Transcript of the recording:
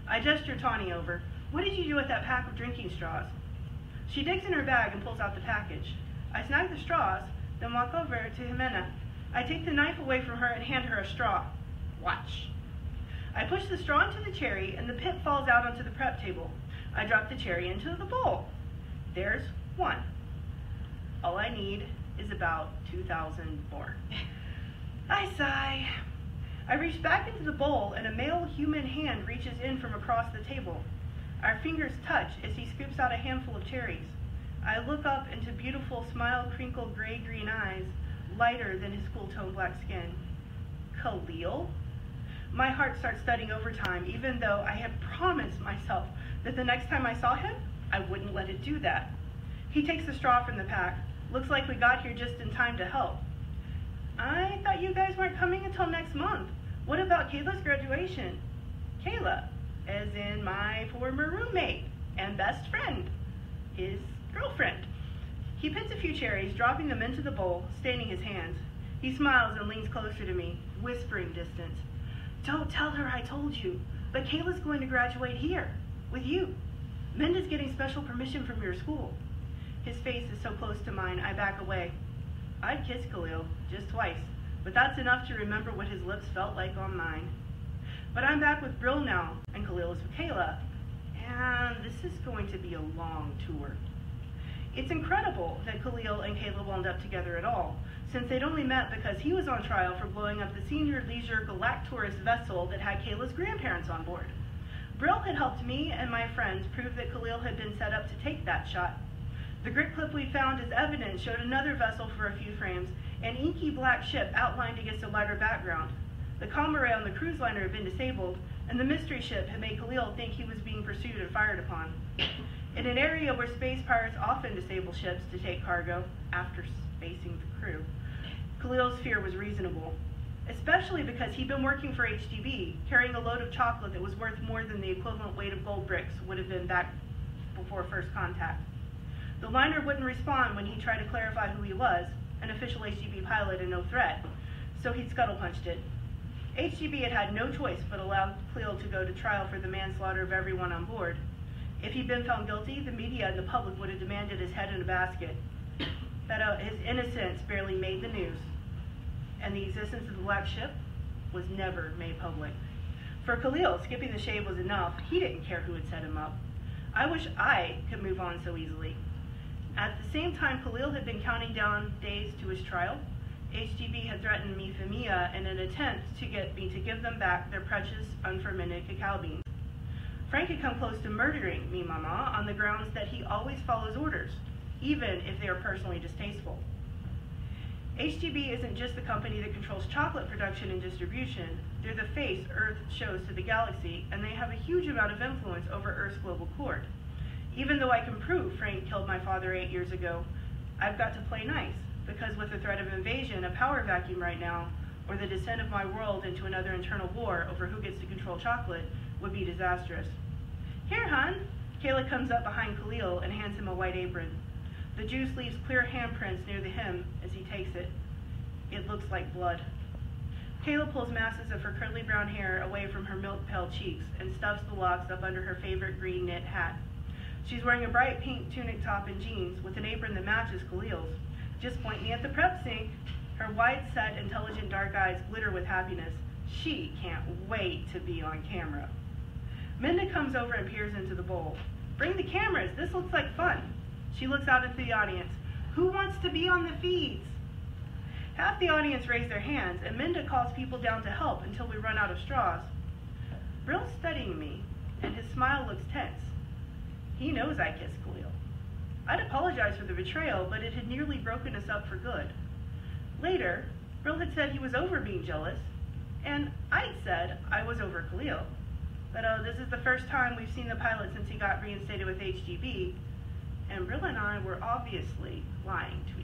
I gesture Tawny over. What did you do with that pack of drinking straws? She digs in her bag and pulls out the package. I snag the straws, then walk over to Jimena. I take the knife away from her and hand her a straw. Watch. I push the straw into the cherry and the pip falls out onto the prep table. I drop the cherry into the bowl. There's one. All I need is about 2,000 more. I sigh. I reach back into the bowl and a male human hand reaches in from across the table. Our fingers touch as he scoops out a handful of cherries. I look up into beautiful, smile-crinkled gray-green eyes, lighter than his cool-toned black skin. Khalil? My heart starts thudding overtime, even though I had promised myself that the next time I saw him, I wouldn't let it do that. He takes the straw from the pack. Looks like we got here just in time to help. I thought you guys weren't coming until next month. What about Kayla's graduation? Kayla, as in my former roommate and best friend, his girlfriend. He pits a few cherries, dropping them into the bowl, staining his hands. He smiles and leans closer to me, whispering distance. Don't tell her I told you, but Kayla's going to graduate here, with you. Minda's getting special permission from your school. His face is so close to mine, I back away. I'd kiss Khalil, just twice, but that's enough to remember what his lips felt like on mine. But I'm back with Brill now, and Khalil is with Kayla, and this is going to be a long tour. It's incredible that Khalil and Kayla wound up together at all, since they'd only met because he was on trial for blowing up the Senior Leisure Galactorus vessel that had Kayla's grandparents on board. Brill had helped me and my friends prove that Khalil had been set up to take that shot. The grit clip we found as evidence showed another vessel for a few frames, an inky black ship outlined against a lighter background. The comm array on the cruise liner had been disabled, and the mystery ship had made Khalil think he was being pursued and fired upon. In an area where space pirates often disable ships to take cargo after spacing the crew, Khalil's fear was reasonable, especially because he'd been working for HDB, carrying a load of chocolate that was worth more than the equivalent weight of gold bricks would have been back before first contact. The liner wouldn't respond when he tried to clarify who he was, an official HDB pilot and no threat, so he'd scuttle-punched it. HDB had had no choice but allowed Khalil to go to trial for the manslaughter of everyone on board. If he'd been found guilty, the media and the public would have demanded his head in a basket. But his innocence barely made the news, and the existence of the black ship was never made public. For Khalil, skipping the shave was enough. He didn't care who had set him up. I wish I could move on so easily. At the same time Khalil had been counting down days to his trial, HDB had threatened me Femia in an attempt to get me to give them back their precious unfermented cacao beans. Frank had come close to murdering me Mama on the grounds that he always follows orders, even if they are personally distasteful. HDB isn't just the company that controls chocolate production and distribution. They're the face Earth shows to the galaxy, and they have a huge amount of influence over Earth's global court. Even though I can prove Frank killed my father 8 years ago, I've got to play nice, because with the threat of invasion, a power vacuum right now, or the descent of my world into another internal war over who gets to control chocolate, would be disastrous. Here, hon. Kayla comes up behind Khalil and hands him a white apron. The juice leaves clear handprints near the hem as he takes it. It looks like blood. Kayla pulls masses of her curly brown hair away from her milk-pale cheeks and stuffs the locks up under her favorite green knit hat. She's wearing a bright pink tunic top and jeans with an apron that matches Khalil's. Just point me at the prep sink. Her wide-set, intelligent dark eyes glitter with happiness. She can't wait to be on camera. Minda comes over and peers into the bowl. Bring the cameras, this looks like fun. She looks out into the audience. Who wants to be on the feeds? Half the audience raise their hands, and Minda calls people down to help until we run out of straws. Brill's studying me, and his smile looks tense. He knows I kissed Khalil. I'd apologized for the betrayal, but it had nearly broken us up for good. Later, Brill had said he was over being jealous, and I'd said I was over Khalil. But this is the first time we've seen the pilot since he got reinstated with HGB, and Brill and I were obviously lying to